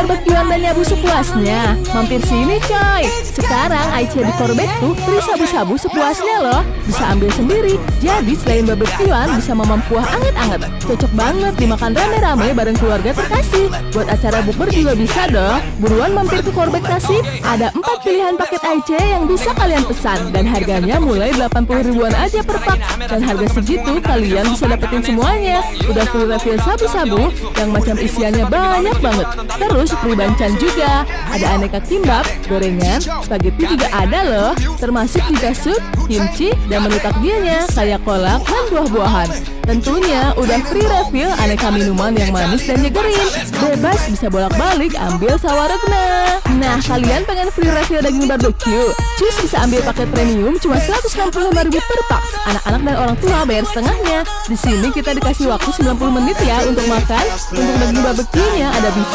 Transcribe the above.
barbekyuan dan nyabu sepuasnya? Mampir sini coy. Sekarang Aice di Korbek tuh free sabu-sabu sepuasnya loh. Bisa ambil sendiri. Jadi selain barbekyuan bisa memampuah anget-anget. Cocok banget dimakan rame-rame bareng keluarga terkasih. Buat acara bukber juga bisa dong. Buruan mampir ke Korbek Tasik. Ada 4 pilihan paket Aice yang bisa kalian pesan. Dan harganya mulai 80 ribuan aja per pak. Dan harga segitu kalian bisa dapetin semuanya. Udah free refill sabu-sabu yang macam isiannya banyak banget. Terus free bancan juga. Ada aneka kimbap, gorengan, spaghetti juga ada loh. Termasuk juga sup, kimchi, dan menu takjilnya kayak kolak dan buah-buahan. Tentunya udah free refill aneka minuman yang manis dan nyegerin. Bebas bisa bolak-balik ambil sawaregna. Nah, kalian pengen free refill daging barbecue? Cus bisa ambil paket premium cuma 165.000 per pak. Anak-anak dan orang tua bayar setengahnya. Di sini kita dikasih waktu 90 menit ya untuk makan. Untuk daging barbecue-nya ada beef